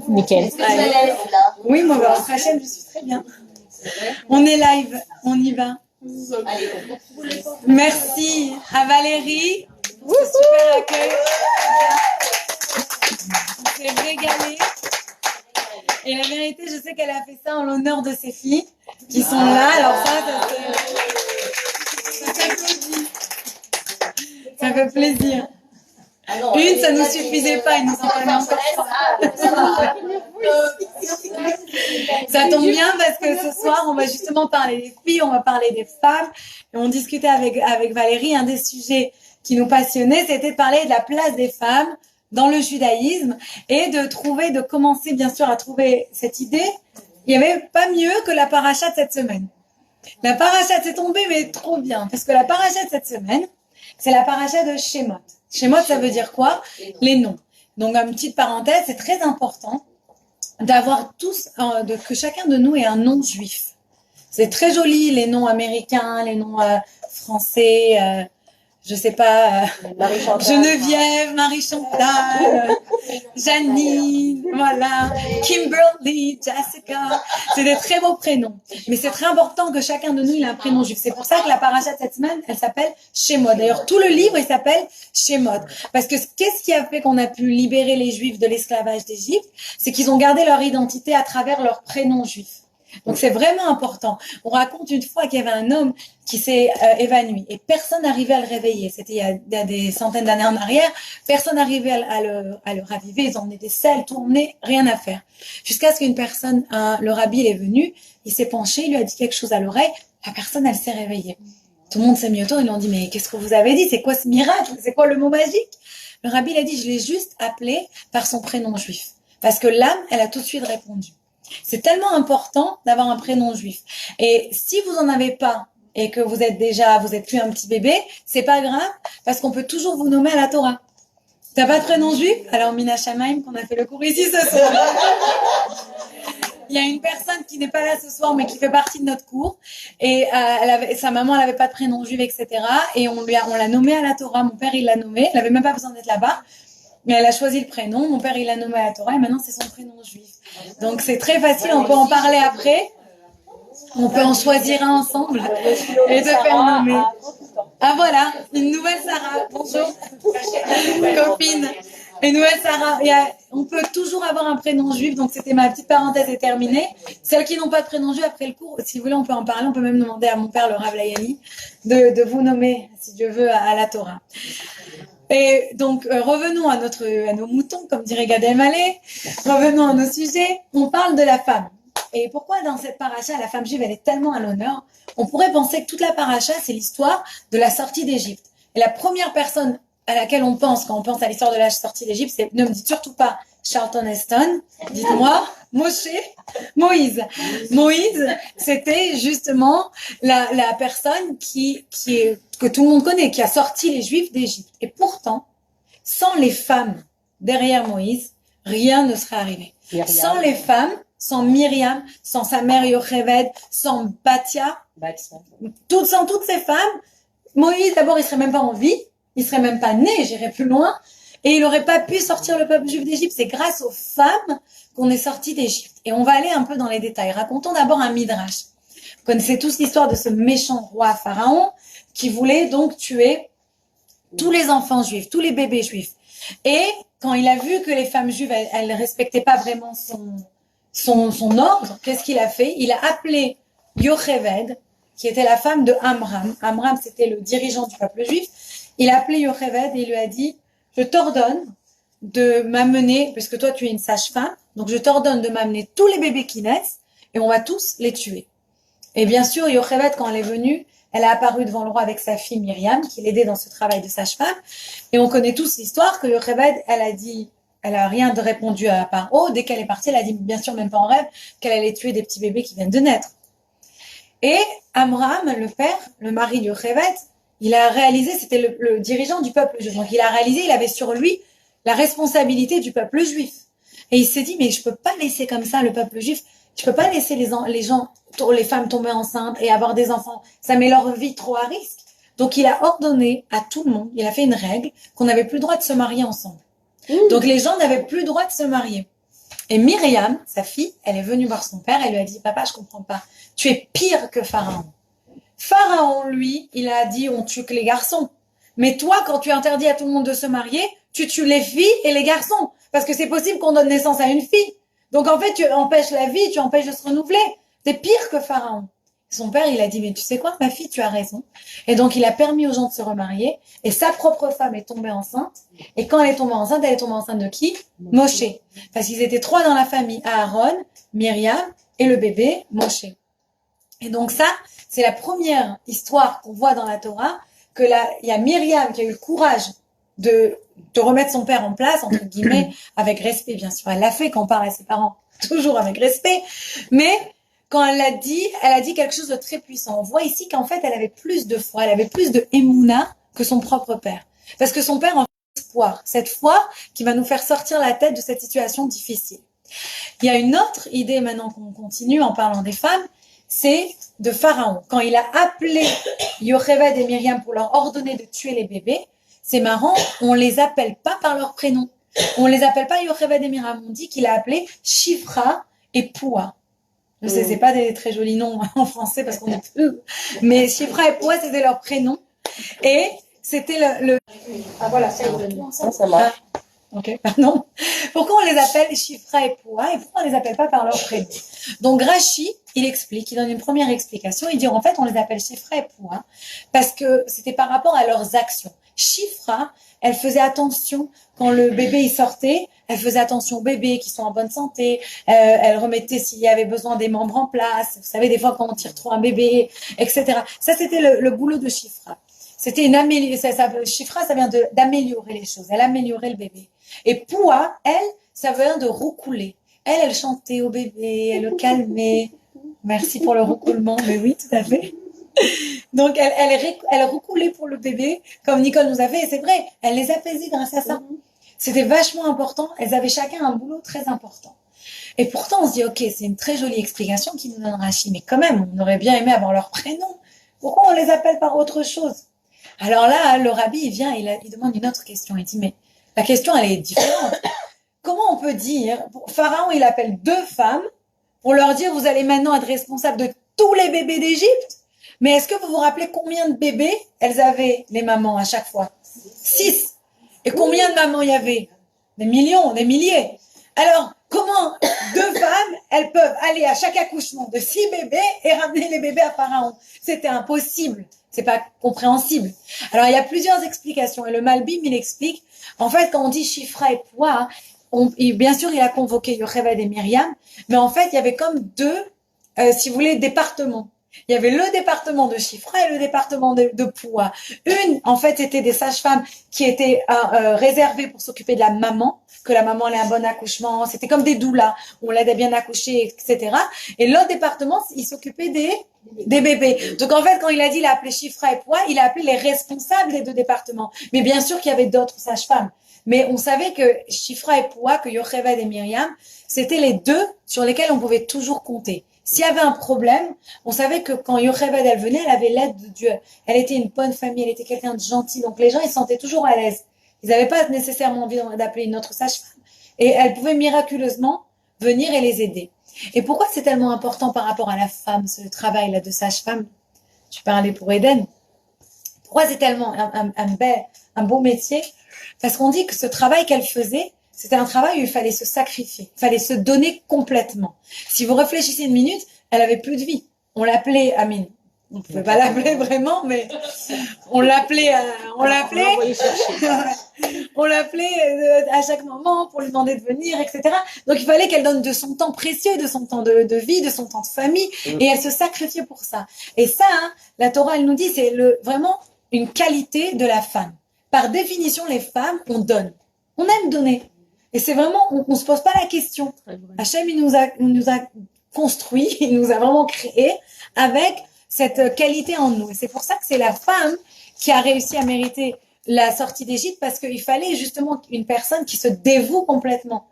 Nickel. Oui, moi, Baruch Hashem, je suis très bien. On est live, on y va. Merci à Valérie pour ce super accueil. On s'est régalé. Et la vérité, je sais qu'elle a fait ça en l'honneur de ses filles qui sont là. Alors ça s'applaudit. Ça fait plaisir. Une, ça nous suffisait pas, il nous en fallait encore trois. Ça tombe bien parce que ce soir, on va justement parler des filles, on va parler des femmes. Et on discutait avec Valérie, un des sujets qui nous passionnait, c'était de parler de la place des femmes dans le judaïsme et de commencer bien sûr à trouver cette idée. Il n'y avait pas mieux que la paracha de cette semaine. La paracha s'est tombée, mais trop bien, parce que la paracha de cette semaine, c'est la paracha de Shemot. Shemot, ça veut dire quoi? Les noms. Donc, une petite parenthèse, c'est très important d'avoir tous, que chacun de nous ait un nom juif. C'est très joli, les noms américains, les noms français, je sais pas, Geneviève, Marie-Chantal, Janine, voilà, Kimberly, Jessica. C'est des très beaux prénoms. Mais c'est très important que chacun de nous ait un prénom juif. C'est pour ça que la paracha de cette semaine, elle s'appelle Shemot. D'ailleurs, tout le livre, il s'appelle Shemot. Parce que qu'est-ce qui a fait qu'on a pu libérer les juifs de l'esclavage d'Égypte? C'est qu'ils ont gardé leur identité à travers leur prénom juif. Donc c'est vraiment important. On raconte une fois qu'il y avait un homme qui s'est évanoui et personne n'arrivait à le réveiller. C'était il y a des centaines d'années en arrière. Personne n'arrivait à le raviver. Ils emmenaient des sels, tout emmenaient, rien à faire. Jusqu'à ce qu'une personne, le rabbi, il est venu, il s'est penché, il lui a dit quelque chose à l'oreille. La personne, elle s'est réveillée. Tout le monde s'est mis autour, ils lui ont dit, mais qu'est-ce que vous avez dit? C'est quoi ce miracle? C'est quoi le mot magique? Le rabbi, il a dit, je l'ai juste appelé par son prénom juif. Parce que l'âme, elle a tout de suite répondu. C'est tellement important d'avoir un prénom juif. Et si vous en avez pas et que vous êtes plus un petit bébé, c'est pas grave parce qu'on peut toujours vous nommer à la Torah. T'as pas de prénom juif? Alors Mina Shamaim, qu'on a fait le cours ici ce soir. Il y a une personne qui n'est pas là ce soir mais qui fait partie de notre cours et sa maman elle avait pas de prénom juif, etc. Et on l'a nommée à la Torah. Mon père il l'a nommée. Elle avait même pas besoin d'être là-bas. Mais elle a choisi le prénom. Mon père il l'a nommée à la Torah et maintenant c'est son prénom juif. Donc c'est très facile, on peut en parler après, on peut en choisir un ensemble et se faire nommer. Ah voilà, une nouvelle Sarah, bonjour, copine, une nouvelle Sarah. On peut toujours avoir un prénom juif, donc c'était ma petite parenthèse est terminée. Celles qui n'ont pas de prénom juif après le cours, si vous voulez on peut en parler, on peut même demander à mon père le Rav Layani de vous nommer, si Dieu veut, à la Torah. Et donc, revenons à nos moutons, comme dirait Gad Elmaleh. Revenons à nos sujets. On parle de la femme. Et pourquoi dans cette paracha, la femme juive, elle est tellement à l'honneur? On pourrait penser que toute la paracha, c'est l'histoire de la sortie d'Égypte. Et la première personne à laquelle on pense quand on pense à l'histoire de la sortie d'Égypte, c'est, ne me dites surtout pas Charlton Heston, dites-moi Moïse. Moïse, c'était justement la personne que tout le monde connaît, qui a sorti les Juifs d'Égypte. Et pourtant, sans les femmes derrière Moïse, rien ne serait arrivé. Sans les femmes, sans Myriam, sans sa mère Yocheved, sans Batia, sans toutes ces femmes, Moïse, d'abord, il serait même pas en vie, il serait même pas né, j'irai plus loin, et il n'aurait pas pu sortir le peuple juif d'Égypte. C'est grâce aux femmes qu'on est sorti d'Égypte. Et on va aller un peu dans les détails. Racontons d'abord un midrash. Vous connaissez tous l'histoire de ce méchant roi Pharaon qui voulait donc tuer tous les enfants juifs, tous les bébés juifs. Et quand il a vu que les femmes juives, elles respectaient pas vraiment son ordre, qu'est-ce qu'il a fait? Il a appelé Yocheved, qui était la femme de Amram. Amram, c'était le dirigeant du peuple juif. Il a appelé Yocheved et il lui a dit, je t'ordonne de m'amener, parce que toi tu es une sage-femme, donc je t'ordonne de m'amener tous les bébés qui naissent et on va tous les tuer. Et bien sûr, Yocheved, quand elle est venue, elle a apparu devant le roi avec sa fille Myriam, qui l'aidait dans ce travail de sage-femme. Et on connaît tous l'histoire que Yocheved, elle a rien de répondu à Paro. Dès qu'elle est partie, elle a dit, bien sûr, même pas en rêve, qu'elle allait tuer des petits bébés qui viennent de naître. Et Amram, le père, le mari de Yocheved, il a réalisé, c'était le dirigeant du peuple juif. Donc il a réalisé, il avait sur lui la responsabilité du peuple juif. Et il s'est dit, mais je peux pas laisser comme ça le peuple juif. Je peux pas laisser les femmes tomber enceintes et avoir des enfants. Ça met leur vie trop à risque. Donc il a ordonné à tout le monde, il a fait une règle qu'on n'avait plus le droit de se marier ensemble. Donc les gens n'avaient plus le droit de se marier. Et Myriam, sa fille, elle est venue voir son père, elle lui a dit, papa, je comprends pas, tu es pire que Pharaon. Pharaon, lui, il a dit, on tue que les garçons. Mais toi, quand tu interdis à tout le monde de se marier, tu tues les filles et les garçons. Parce que c'est possible qu'on donne naissance à une fille. Donc en fait, tu empêches la vie, tu empêches de se renouveler. T'es pire que Pharaon. Son père, il a dit, mais tu sais quoi, ma fille, tu as raison. Et donc, il a permis aux gens de se remarier. Et sa propre femme est tombée enceinte. Et quand elle est tombée enceinte, elle est tombée enceinte de qui? Moshe. Parce qu'ils étaient 3 dans la famille. Aaron, Myriam et le bébé, Moshe. Et donc ça, c'est la première histoire qu'on voit dans la Torah, que là, il y a Myriam qui a eu le courage de remettre son père en place, entre guillemets, avec respect, bien sûr. Elle l'a fait quand on parle à ses parents, toujours avec respect. Mais quand elle a dit quelque chose de très puissant. On voit ici qu'en fait, elle avait plus de foi, elle avait plus de émouna que son propre père. Parce que son père en fait espoir. Cette foi qui va nous faire sortir la tête de cette situation difficile. Il y a une autre idée maintenant qu'on continue en parlant des femmes, c'est de Pharaon. Quand il a appelé Yocheved et Myriam pour leur ordonner de tuer les bébés, c'est marrant, on les appelle pas par leur prénom. On les appelle pas Yocheved et Myriam. On dit qu'il a appelé Shifra et Poua. Je sais, c'est pas des très jolis noms en français parce qu'on est peu. Mais Shifra et Poua, c'était leur prénom. Et c'était ah voilà, ça marche. Ok, pardon. Pourquoi on les appelle Shifra et Poua et pourquoi on les appelle pas par leur prénom? Donc Rashi, il explique, il donne une première explication. Il dit en fait on les appelle Shifra et Poua parce que c'était par rapport à leurs actions. Shifra, elle faisait attention quand le bébé il sortait, elle faisait attention aux bébés qui sont en bonne santé, elle remettait s'il y avait besoin des membres en place. Vous savez des fois quand on tire trop un bébé, etc. Ça c'était le boulot de Shifra. C'était une amélioration. Shifra, ça vient d'améliorer les choses. Elle améliorait le bébé. Et Poua, elle, ça vient de roucouler. Elle chantait au bébé, elle le calmait. Merci pour le roucoulement. Mais oui, tout à fait. Donc, elle roucoulait pour le bébé, comme Nicole nous a fait. Et c'est vrai, elle les apaisait grâce à ça. C'était vachement important. Elles avaient chacun un boulot très important. Et pourtant, on se dit, ok, c'est une très jolie explication qui nous donne Rashi. Mais quand même, on aurait bien aimé avoir leur prénom. Pourquoi on les appelle par autre chose? Alors là, le rabbi, il vient, il demande une autre question. Il dit, mais la question, elle est différente. Comment on peut dire, Pharaon, il appelle 2 femmes pour leur dire, vous allez maintenant être responsable de tous les bébés d'Égypte. Mais est-ce que vous vous rappelez combien de bébés elles avaient, les mamans, à chaque fois? 6. Et combien de mamans il y avait? Des millions, des milliers. Alors, comment 2 femmes, elles peuvent aller à chaque accouchement de 6 bébés et ramener les bébés à Pharaon? C'était impossible. C'est pas compréhensible. Alors, il y a plusieurs explications. Et le Malbim, il explique, en fait, quand on dit Shifra et Poua, bien sûr, il a convoqué Yocheved et Myriam, mais en fait, il y avait comme 2, si vous voulez, départements. Il y avait le département de Shifra et le département de Poua. Une, en fait, c'était des sages-femmes qui étaient réservées pour s'occuper de la maman, que la maman ait un bon accouchement. C'était comme des doulas, on l'aidait bien accoucher, etc. Et l'autre département, il s'occupait des bébés. Donc, en fait, quand il a dit, il a appelé Shifra et Poua, il a appelé les responsables des 2 départements. Mais bien sûr qu'il y avait d'autres sages-femmes. Mais on savait que Shifra et Poua, que Yocheved et Myriam, c'était les 2 sur lesquels on pouvait toujours compter. S'il y avait un problème, on savait que quand Yocheved, elle venait, elle avait l'aide de Dieu. Elle était une bonne famille, elle était quelqu'un de gentil. Donc les gens, ils se sentaient toujours à l'aise. Ils n'avaient pas nécessairement envie d'appeler une autre sage-femme. Et elle pouvait miraculeusement venir et les aider. Et pourquoi c'est tellement important par rapport à la femme, ce travail-là de sage-femme? Tu parlais pour Eden. Pourquoi c'est tellement un beau métier? Parce qu'on dit que ce travail qu'elle faisait, c'était un travail où il fallait se sacrifier, il fallait se donner complètement. Si vous réfléchissez une minute, elle avait plus de vie. On l'appelait Amine. On ne pouvait pas l'appeler vraiment, mais on l'appelait à chaque moment pour lui demander de venir, etc. Donc il fallait qu'elle donne de son temps précieux, de son temps de vie, de son temps de famille, et elle se sacrifiait pour ça. Et ça, la Torah, elle nous dit, c'est vraiment une qualité de la femme. Par définition, les femmes, on donne. On aime donner. Et c'est vraiment, on se pose pas la question. Hachem, il nous a construit, il nous a vraiment créé avec cette qualité en nous. Et c'est pour ça que c'est la femme qui a réussi à mériter la sortie d'Égypte, parce qu'il fallait justement une personne qui se dévoue complètement.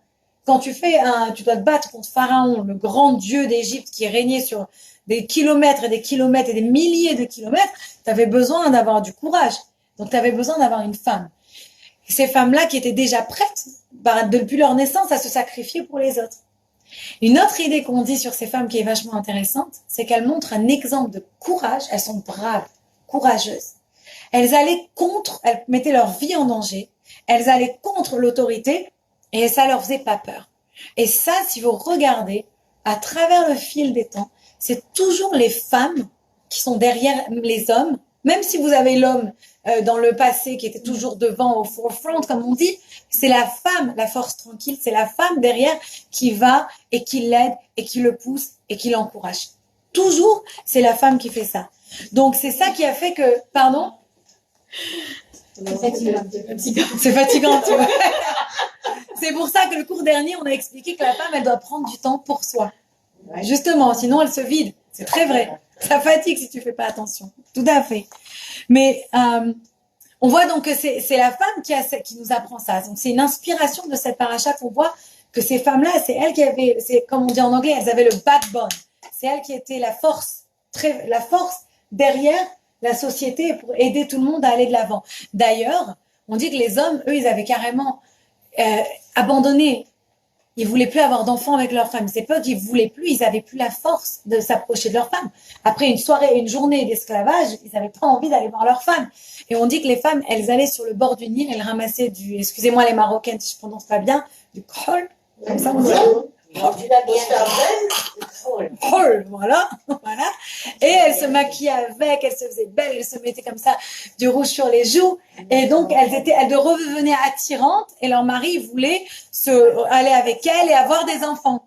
Quand tu dois te battre contre Pharaon, le grand dieu d'Égypte qui régnait sur des kilomètres et des kilomètres et des milliers de kilomètres, tu avais besoin d'avoir du courage. Donc tu avais besoin d'avoir une femme. ces femmes-là qui étaient déjà prêtes, depuis leur naissance, à se sacrifier pour les autres. Une autre idée qu'on dit sur ces femmes qui est vachement intéressante, c'est qu'elles montrent un exemple de courage. Elles sont braves, courageuses. Elles mettaient leur vie en danger. Elles allaient contre l'autorité et ça leur faisait pas peur. Et ça, si vous regardez à travers le fil des temps, c'est toujours les femmes qui sont derrière les hommes. Même si vous avez l'homme dans le passé qui était toujours devant, au forefront, comme on dit, c'est la femme, la force tranquille, c'est la femme derrière qui va et qui l'aide et qui le pousse et qui l'encourage. Toujours, c'est la femme qui fait ça. Donc, c'est ça qui a fait que... Pardon ? C'est fatigant, tu vois. C'est pour ça que le cours dernier, on a expliqué que la femme, elle doit prendre du temps pour soi. Justement, sinon elle se vide. C'est très vrai. Ça fatigue si tu fais pas attention. Tout à fait. Mais on voit donc que c'est la femme qui nous apprend ça. Donc c'est une inspiration de cette paracha qu'on voit que ces femmes-là, c'est elles qui avaient, c'est comme on dit en anglais, elles avaient le backbone. C'est elles qui étaient la force derrière la société pour aider tout le monde à aller de l'avant. D'ailleurs, on dit que les hommes, eux, ils avaient carrément abandonné. Ils voulaient plus avoir d'enfants avec leurs femmes. C'est pas qu'ils voulaient plus, ils avaient plus la force de s'approcher de leurs femmes. Après une journée d'esclavage, ils avaient pas envie d'aller voir leurs femmes. Et on dit que les femmes, elles allaient sur le bord du Nil, elles ramassaient excusez-moi les Marocaines si je prononce pas bien, du khol, comme ça on dit. Voilà. Et elle se maquillait avec, elle se faisait belle, elle se mettait comme ça du rouge sur les joues. Et donc, elles revenaient attirantes et leur mari voulait aller avec elle et avoir des enfants.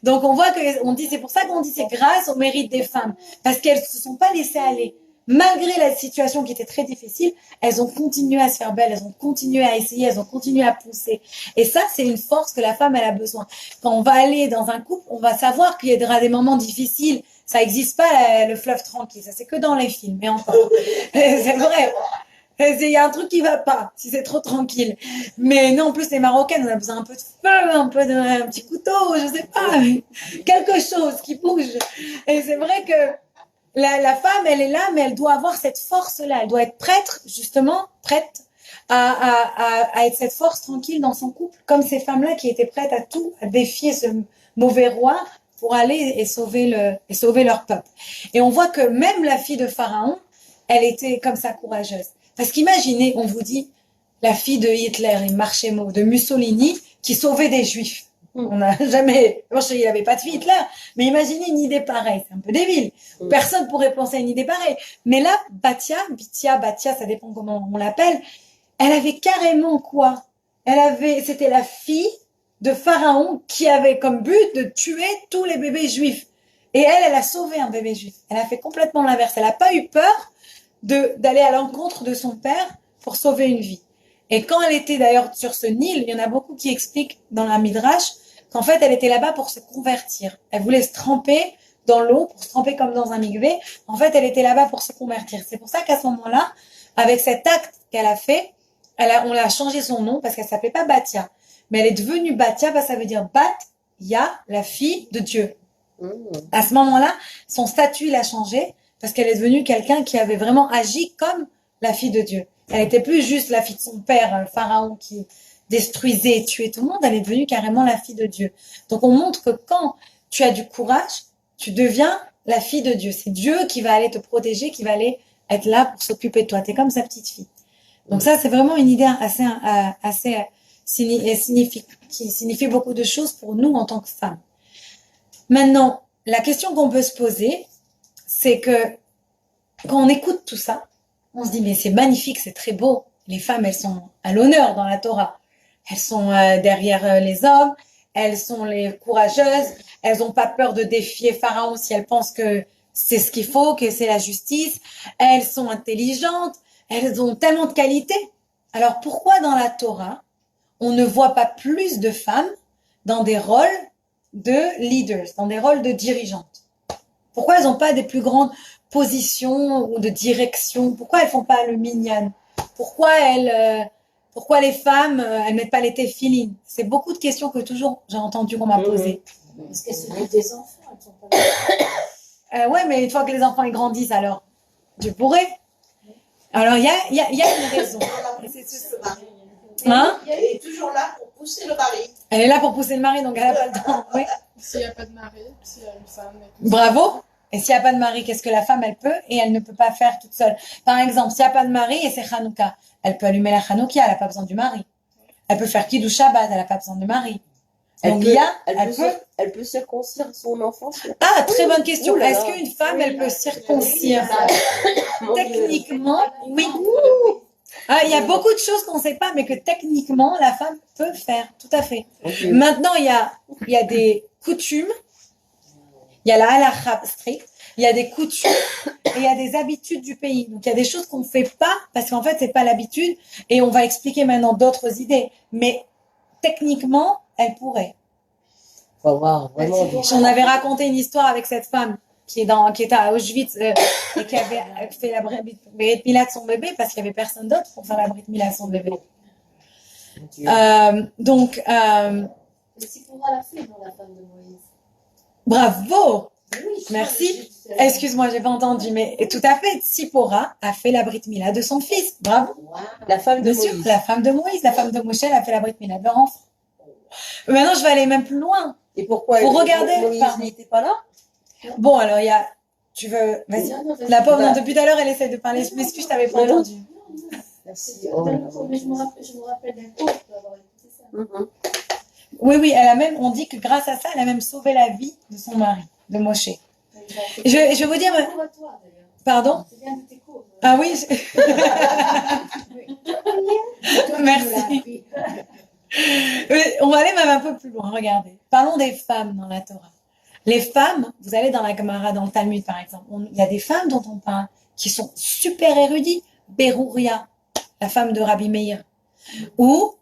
Donc, on voit c'est pour ça qu'on dit c'est grâce au mérite des femmes. Parce qu'elles se sont pas laissées aller. Malgré la situation qui était très difficile, elles ont continué à se faire belles, elles ont continué à essayer, elles ont continué à pousser. Et ça, c'est une force que la femme, elle a besoin. Quand on va aller dans un couple, on va savoir qu'il y aura des moments difficiles. Ça n'existe pas, le fleuve tranquille. Ça, c'est que dans les films. Mais encore. C'est vrai. Il y a un truc qui va pas, si c'est trop tranquille. Mais nous, en plus, les Marocaines, on a besoin un peu de feu, un petit couteau, je sais pas. Quelque chose qui bouge. Et c'est vrai que la femme, elle est là, mais elle doit avoir cette force-là. Elle doit être prête à être cette force tranquille dans son couple, comme ces femmes-là qui étaient prêtes à défier ce mauvais roi pour aller et sauver leur peuple. Et on voit que même la fille de Pharaon, elle était comme ça courageuse. Parce qu'imaginez, on vous dit, la fille de Hitler, de Mussolini, qui sauvait des Juifs. On n'a jamais, il n'y avait pas de fille Hitler, mais imaginez une idée pareille, c'est un peu débile. Personne pourrait penser à une idée pareille. Mais là, Batia, ça dépend comment on l'appelle, elle avait carrément quoi? C'était la fille de Pharaon qui avait comme but de tuer tous les bébés juifs. Et elle a sauvé un bébé juif. Elle a fait complètement l'inverse. Elle n'a pas eu peur d'aller à l'encontre de son père pour sauver une vie. Et quand elle était d'ailleurs sur ce Nil, il y en a beaucoup qui expliquent dans la Midrash qu'en fait, elle était là-bas pour se convertir. Elle voulait se tremper dans l'eau, pour se tremper comme dans un mikvé. En fait, elle était là-bas pour se convertir. C'est pour ça qu'à ce moment-là, avec cet acte qu'elle a fait, on l'a changé son nom parce qu'elle s'appelait pas Batia. Mais elle est devenue Batia parce que ça veut dire Bat-Ya, la fille de Dieu. À ce moment-là, son statut, il a changé parce qu'elle est devenue quelqu'un qui avait vraiment agi comme la fille de Dieu. Elle n'était plus juste la fille de son père, Pharaon, qui détruisait et tuait tout le monde. Elle est devenue carrément la fille de Dieu. Donc, on montre que quand tu as du courage, tu deviens la fille de Dieu. C'est Dieu qui va aller te protéger, qui va aller être là pour s'occuper de toi. T'es comme sa petite fille. Donc ça, c'est vraiment une idée qui signifie beaucoup de choses pour nous en tant que femmes. Maintenant, la question qu'on peut se poser, c'est que quand on écoute tout ça, on se dit mais c'est magnifique, c'est très beau. Les femmes, elles sont à l'honneur dans la Torah. Elles sont derrière les hommes, elles sont les courageuses, elles n'ont pas peur de défier Pharaon si elles pensent que c'est ce qu'il faut, que c'est la justice. Elles sont intelligentes, elles ont tellement de qualités. Alors pourquoi dans la Torah, on ne voit pas plus de femmes dans des rôles de leaders, dans des rôles de dirigeantes? Pourquoi elles n'ont pas des plus grandes positions ou de direction? Pourquoi elles font pas le minyan? Pourquoi les femmes, elles mettent pas les téphilines? C'est beaucoup de questions que toujours j'ai entendu qu'on m'a posées. Parce qu'elles s'occupent des enfants, elles sont pas... ouais, mais une fois que les enfants ils grandissent, alors, tu pourrais. Alors, il y a une raison. Hein? Elle est toujours là pour pousser le mari. Elle est là pour pousser le mari, donc elle n'a pas le temps. Oui. S'il n'y a pas de mari, s'il y a une femme. Bravo. Et s'il n'y a pas de mari, qu'est-ce que la femme, elle peut et elle ne peut pas faire toute seule? Par exemple, s'il n'y a pas de mari et c'est Hanouka, elle peut allumer la Hanouka, elle n'a pas besoin du mari. Elle peut faire Kiddush Shabbat, elle n'a pas besoin du mari. Donc, elle peut circoncire son enfant. Ah, très bonne question. Ouh là là. Est-ce qu'une femme, elle peut circoncire? Techniquement, oui. Ah, il y a beaucoup de choses qu'on ne sait pas, mais que techniquement, la femme peut faire. Tout à fait. Okay. Maintenant, il y a des coutumes. Il y a la halakha stricte. Il y a des coutumes et il y a des habitudes du pays. Donc, il y a des choses qu'on ne fait pas parce qu'en fait, c'est pas l'habitude. Et on va expliquer maintenant d'autres idées. Mais techniquement, elle pourrait. Faut avoir vraiment. J'en avais raconté une histoire avec cette femme qui était à Auschwitz et qui avait fait la brit mila de son bébé parce qu'il y avait personne d'autre pour faire la brit mila de son bébé. Donc, Mais c'est pour la fille, non, la femme de Moïse. bravo. Oui, Merci. Excuse-moi, j'ai pas entendu, mais tout à fait. Sipora a fait la brit mila de son fils. Bravo. Wow. La femme de Bien sûr, Moïse. la femme de Moïse, la femme de Moshe, elle a fait la brit mila de leur enfant. Maintenant, je vais aller même plus loin. Et pourquoi Pour regarder, Moïse pardon. n'était pas là? Bon, alors il y a. Tu veux. Vas-y. Non, non, vas-y. La pauvre, non, Bah. depuis tout à l'heure, elle essaie de parler. Je m'excuse, je t'avais pas Non. entendu. Merci. Oh là là. Mais je me rappelle d'un conte pour avoir écouté ça. Mhm. Oui, oui, on dit que grâce à ça, elle a même sauvé la vie de son mari, de Moshe. Je vais vous dire, Cours à toi, d'ailleurs. pardon? C'est bien de tes cours. Ah oui, Oui. merci. On va aller même un peu plus loin, regardez. Parlons des femmes dans la Torah. Les femmes, vous allez dans la Gemara, dans le Talmud par exemple, il y a des femmes dont on parle qui sont super érudites. Berouria, la femme de Rabbi Meir. Ou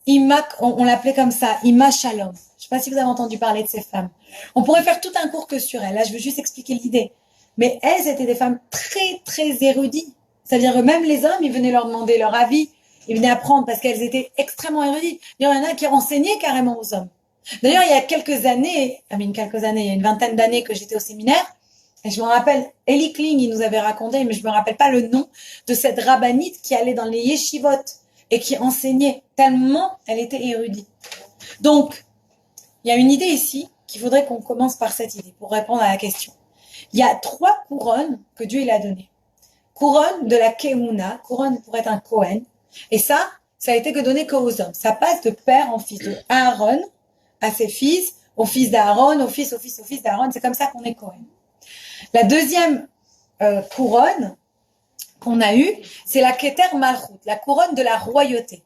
Ima, on l'appelait comme ça, Ima Shalom. Je sais pas si vous avez entendu parler de ces femmes. On pourrait faire tout un cours que sur elles. Là, je veux juste expliquer l'idée. Mais elles étaient des femmes très, très érudites. C'est-à-dire que même les hommes, ils venaient leur demander leur avis. Ils venaient apprendre parce qu'elles étaient extrêmement érudites. Il y en a qui enseignaient carrément aux hommes. D'ailleurs, il y a quelques années, il y a une vingtaine d'années que j'étais au séminaire, et je me rappelle, Eli Kling, il nous avait raconté, mais je me rappelle pas le nom de cette rabbinite qui allait dans les yeshivot et qui enseignait tellement elle était érudite. Donc, il y a une idée ici qu'il faudrait qu'on commence par cette idée pour répondre à la question. Il y a 3 couronnes que Dieu il a données. Couronne de la Keuna, couronne pour être un Kohen. Et ça a été que donné qu'aux hommes. Ça passe de père en fils, de Aaron à ses fils, au fils d'Aaron, au fils d'Aaron. C'est comme ça qu'on est Kohen. La deuxième couronne qu'on a eue, c'est la Keter Malchut, la couronne de la royauté.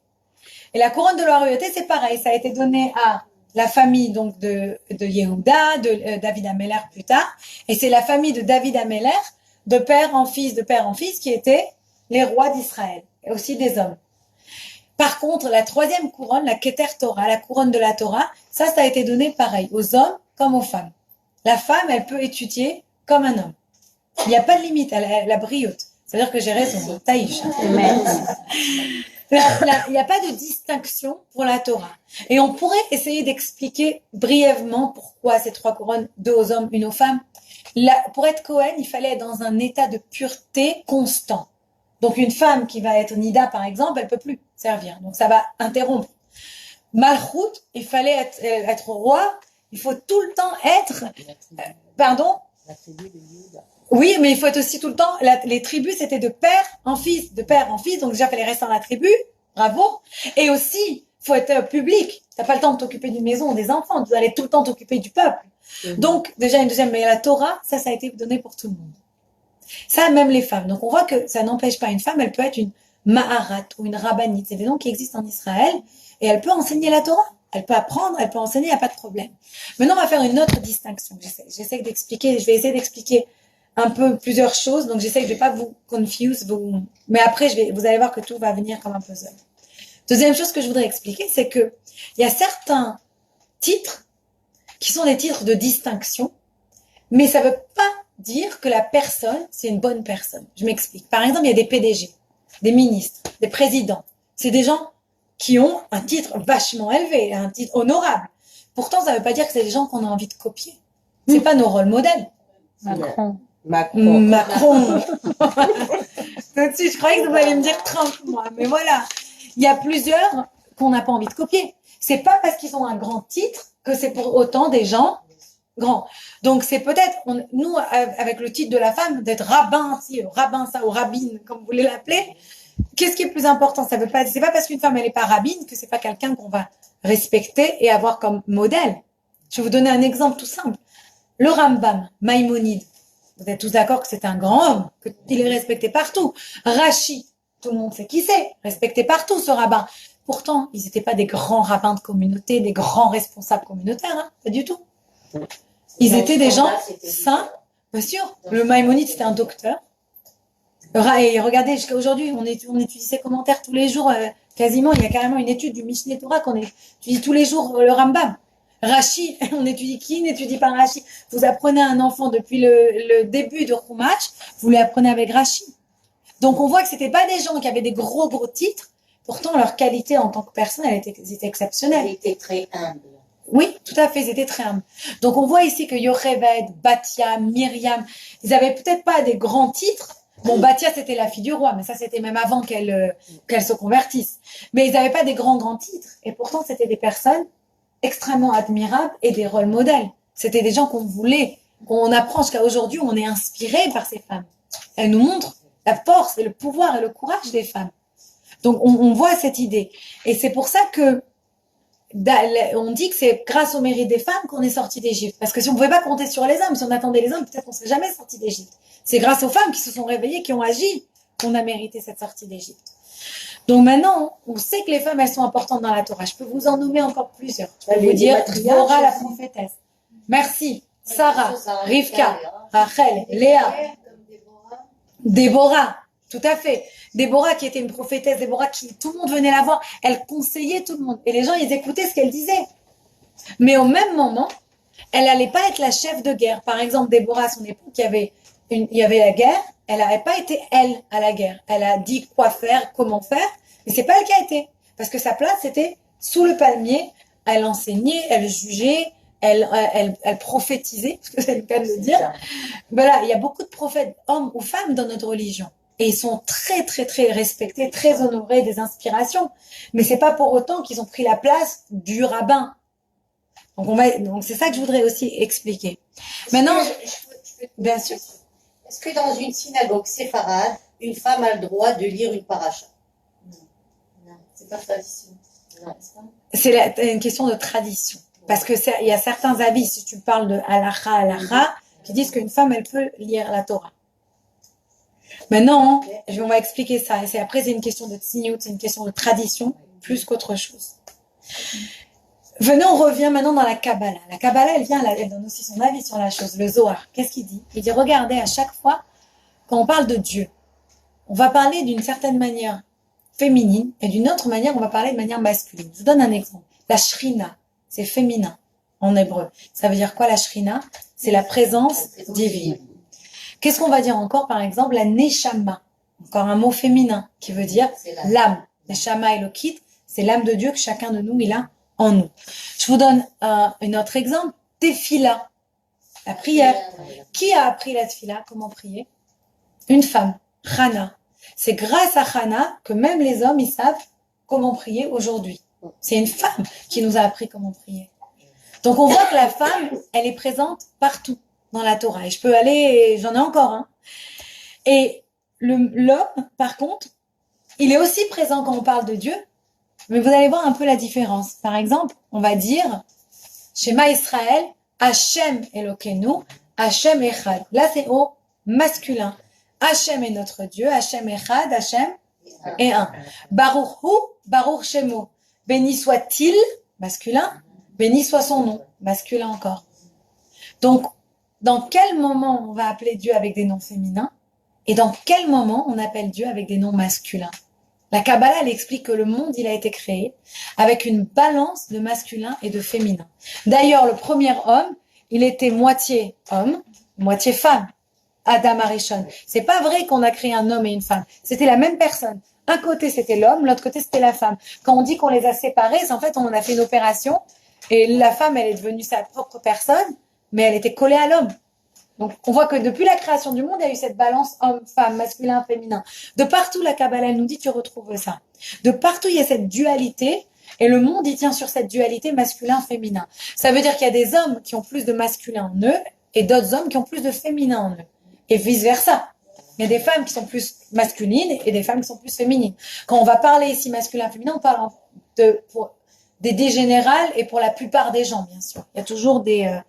Et la couronne de la royauté, c'est pareil. Ça a été donné à la famille donc de Yehuda, de David Ameller plus tard. Et c'est la famille de David Ameller, de père en fils, qui étaient les rois d'Israël, et aussi des hommes. Par contre, la troisième couronne, la Keter Torah, la couronne de la Torah, ça a été donné pareil, aux hommes comme aux femmes. La femme, elle peut étudier comme un homme. Il n'y a pas de limite, elle a briote. C'est-à-dire que j'ai raison, Taïch. Il n'y a pas de distinction pour la Torah. Et on pourrait essayer d'expliquer brièvement pourquoi ces 3 couronnes, 2 aux hommes, 1 aux femmes. Pour être Kohen, il fallait être dans un état de pureté constant. Donc une femme qui va être Nida, par exemple, elle peut plus servir. Donc ça va interrompre. Malchut, il fallait être roi. Il faut tout le temps être... pardon? La tribu de Yehuda. Oui, mais il faut être aussi tout le temps... les tribus, c'était de père en fils, de père en fils. Donc déjà, il fallait rester dans la tribu. Bravo. Et aussi, il faut être public. Tu n'as pas le temps de t'occuper d'une maison ou des enfants. Tu dois aller tout le temps t'occuper du peuple. Donc, déjà, une deuxième... Mais la Torah, ça a été donné pour tout le monde. Ça, même les femmes. Donc, on voit que ça n'empêche pas une femme. Elle peut être une Maharat ou une Rabbanite. C'est des noms qui existent en Israël. Et elle peut enseigner la Torah. Elle peut apprendre, elle peut enseigner, il n'y a pas de problème. Maintenant, on va faire une autre distinction. J'essaie d'expliquer, je vais essayer d'expliquer un peu plusieurs choses. Donc, j'essaie de ne pas vous confuse, mais après, vous allez voir que tout va venir comme un puzzle. Deuxième chose que je voudrais expliquer, c'est que il y a certains titres qui sont des titres de distinction, mais ça ne veut pas dire que la personne, c'est une bonne personne. Je m'explique. Par exemple, il y a des PDG, des ministres, des présidents. C'est des gens qui ont un titre vachement élevé, un titre honorable. Pourtant, ça ne veut pas dire que c'est des gens qu'on a envie de copier. C'est pas nos rôles modèles. Macron. Tout de suite, je croyais que vous alliez me dire Trump, moi. Mais voilà. il y a plusieurs qu'on n'a pas envie de copier. C'est pas parce qu'ils ont un grand titre que c'est pour autant des gens grands. Donc c'est peut-être, nous, avec le titre de la femme, d'être rabbin, rabbin ça, ou rabbine, comme vous voulez l'appeler, qu'est-ce qui est plus important? Ça veut pas, c'est pas parce qu'une femme, elle est pas rabbine que c'est pas quelqu'un qu'on va respecter et avoir comme modèle. Je vais vous donner un exemple tout simple. Le Rambam, Maïmonide, vous êtes tous d'accord que c'est un grand homme, qu'il est respecté partout. Rachi, tout le monde sait qui c'est, respecté partout ce rabbin. Pourtant, ils n'étaient pas des grands rabbins de communauté, des grands responsables communautaires, hein, pas du tout. Ils étaient des gens saints, bien sûr. Le Maïmonide, c'était un docteur. Et regardez, jusqu'à aujourd'hui, on étudie ses commentaires tous les jours, quasiment. Il y a carrément une étude du Mishneh Torah qu'on étudie tous les jours, le Rambam. Rachi, on étudie qui n'étudie pas Rachi? Vous apprenez un enfant depuis le début de Chumash, vous lui apprenez avec Rachi. Donc on voit que c'était pas des gens qui avaient des gros titres, pourtant leur qualité en tant que personne, elle était exceptionnelle. Elle était très humble. Oui, tout à fait, ils étaient très humbles. Donc on voit ici que Yocheved, Batia, Myriam, ils avaient peut-être pas des grands titres. Bon, Batia, c'était la fille du roi, mais ça, c'était même avant qu'elle se convertisse. Mais ils n'avaient pas des grands titres. Et pourtant, c'était des personnes extrêmement admirables et des rôles modèles. C'était des gens qu'on voulait, qu'on apprend jusqu'à aujourd'hui, on est inspiré par ces femmes. Elles nous montrent la force et le pouvoir et le courage des femmes. Donc, on voit cette idée. Et c'est pour ça que on dit que c'est grâce au mérite des femmes qu'on est sorti d'Égypte. Parce que si on ne pouvait pas compter sur les hommes, si on attendait les hommes, peut-être qu'on ne serait jamais sorti d'Égypte. C'est grâce aux femmes qui se sont réveillées, qui ont agi, qu'on a mérité cette sortie d'Égypte. Donc maintenant, on sait que les femmes, elles sont importantes dans la Torah. Je peux vous en nommer encore plusieurs. Je peux vous dire Dora, la prophétesse. Merci. Sarah, Rivka, Rachel, Léa, Déborah. Tout à fait. Déborah qui était une prophétesse, Déborah qui, tout le monde venait la voir. Elle conseillait tout le monde. Et les gens, ils écoutaient ce qu'elle disait. Mais au même moment, elle n'allait pas être la chef de guerre. Par exemple, Déborah, son époux, il y avait la guerre. Elle n'avait pas été, elle, à la guerre. Elle a dit quoi faire, comment faire. Mais c'est pas elle qui a été. Parce que sa place, c'était sous le palmier. Elle enseignait, elle jugeait, elle prophétisait, parce que c'est le cas de le dire. Voilà, il y a beaucoup de prophètes, hommes ou femmes, dans notre religion. Et ils sont très, très, très respectés, très honorés, des inspirations. Mais c'est pas pour autant qu'ils ont pris la place du rabbin. Donc c'est ça que je voudrais aussi expliquer. Maintenant, bien sûr. Est-ce que dans une synagogue séfarade, une femme a le droit de lire une paracha? Non, c'est pas tradition. Non. C'est une question de tradition. Parce que il y a certains avis, si tu parles de halakha, qui disent qu'une femme, elle peut lire la Torah. Maintenant, on va expliquer ça. Et après, c'est une question de tzniut, c'est une question de tradition, plus qu'autre chose. Venez, on revient maintenant dans la Kabbalah. La Kabbalah, elle donne aussi son avis sur la chose. Le Zohar, qu'est-ce qu'il dit? Il dit, regardez, à chaque fois, quand on parle de Dieu, on va parler d'une certaine manière féminine, et d'une autre manière, on va parler de manière masculine. Je vous donne un exemple. La Shrina, c'est féminin, en hébreu. Ça veut dire quoi, la Shrina? C'est la présence divine. Qu'est-ce qu'on va dire encore, par exemple, la Neshama, encore un mot féminin, qui veut dire l'âme. Neshama Elokit, c'est l'âme de Dieu que chacun de nous, il a en nous. Je vous donne un autre exemple, Tefila, la prière. Qui a appris la Tefila? Comment prier? Une femme, Hana. C'est grâce à Hana que même les hommes, ils savent comment prier aujourd'hui. C'est une femme qui nous a appris comment prier. Donc on voit que la femme, elle est présente partout dans la Torah. Et je peux aller, j'en ai encore un. Et l'homme, par contre, il est aussi présent quand on parle de Dieu, mais vous allez voir un peu la différence. Par exemple, on va dire, Shema Israël, Hachem Elokeinu, Hachem Echad. Là, c'est au masculin. Hachem est notre Dieu, Hachem Echad, Hachem est un. Baruch Hu, Baruch Shemo. Béni soit-il, masculin, béni soit son nom, masculin encore. Donc, dans quel moment on va appeler Dieu avec des noms féminins et dans quel moment on appelle Dieu avec des noms masculins? La Kabbalah, elle explique que le monde, il a été créé avec une balance de masculin et de féminin. D'ailleurs, le premier homme, il était moitié homme, moitié femme. Adam Arishon. C'est pas vrai qu'on a créé un homme et une femme. C'était la même personne. Un côté, c'était l'homme, l'autre côté, c'était la femme. Quand on dit qu'on les a séparés, c'est en fait, on a fait une opération et la femme, elle est devenue sa propre personne, mais elle était collée à l'homme. Donc, on voit que depuis la création du monde, il y a eu cette balance homme-femme, masculin-féminin. De partout, la Kabbalah, elle nous dit, tu retrouves ça. De partout, il y a cette dualité, et le monde, il tient sur cette dualité masculin-féminin. Ça veut dire qu'il y a des hommes qui ont plus de masculin en eux, et d'autres hommes qui ont plus de féminin en eux. Et vice-versa. Il y a des femmes qui sont plus masculines, et des femmes qui sont plus féminines. Quand on va parler ici masculin-féminin, on parle pour des idées générales, et pour la plupart des gens, bien sûr. Il y a toujours des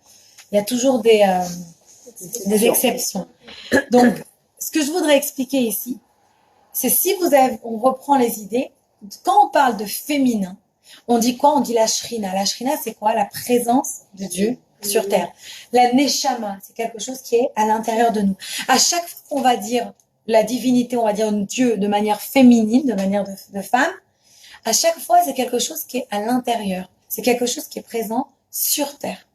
exceptions. Donc, ce que je voudrais expliquer ici, c'est on reprend les idées, quand on parle de féminin, on dit quoi? On dit la shrina. La shrina, c'est quoi? La présence de Dieu sur terre. La neshama, c'est quelque chose qui est à l'intérieur de nous. À chaque fois qu'on va dire la divinité, on va dire Dieu de manière féminine, de manière de femme, à chaque fois, c'est quelque chose qui est à l'intérieur. C'est quelque chose qui est présent sur terre.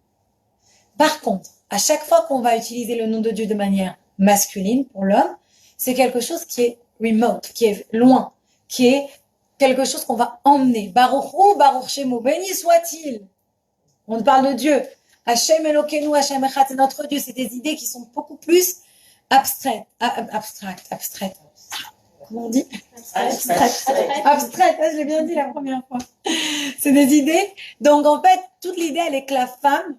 Par contre, à chaque fois qu'on va utiliser le nom de Dieu de manière masculine pour l'homme, c'est quelque chose qui est remote, qui est loin, qui est quelque chose qu'on va emmener. Baruch Hu, Baruch Shemo, béni soit-il. On parle de Dieu. Hashem Elokeinu, Hashem Echad, c'est notre Dieu. C'est des idées qui sont beaucoup plus abstraites. Comment on dit? Abstraites. Je l'ai bien dit la première fois. C'est des idées. Donc, en fait, toute l'idée, elle est que la femme,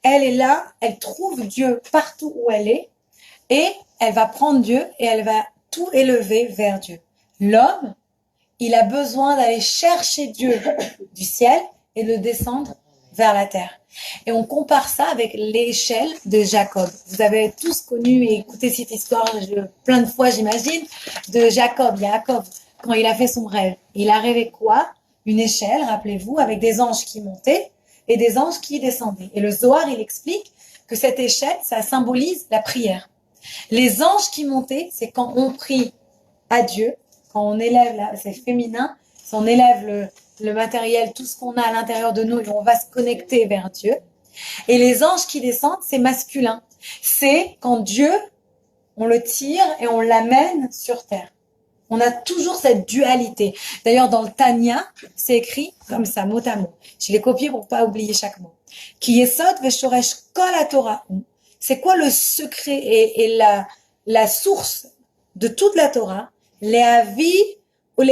elle est là, elle trouve Dieu partout où elle est, et elle va prendre Dieu et elle va tout élever vers Dieu. L'homme, il a besoin d'aller chercher Dieu du ciel et de descendre vers la terre. Et on compare ça avec l'échelle de Jacob. Vous avez tous connu et écouté cette histoire plein de fois, j'imagine, de Jacob, quand il a fait son rêve. Il a rêvé quoi? Une échelle, rappelez-vous, avec des anges qui montaient et des anges qui descendaient. Et le Zohar, il explique que cette échelle, ça symbolise la prière. Les anges qui montaient, c'est quand on prie à Dieu, quand on élève, c'est féminin, si on élève le matériel, tout ce qu'on a à l'intérieur de nous, et on va se connecter vers Dieu. Et les anges qui descendent, c'est masculin. C'est quand Dieu, on le tire et on l'amène sur terre. On a toujours cette dualité. D'ailleurs, dans le Tanya, c'est écrit comme ça, mot à mot. Je l'ai copié pour pas oublier chaque mot. Ki yesod veshoresh kol haTorah. C'est quoi le secret et la source de toute la Torah? Les agbiya ou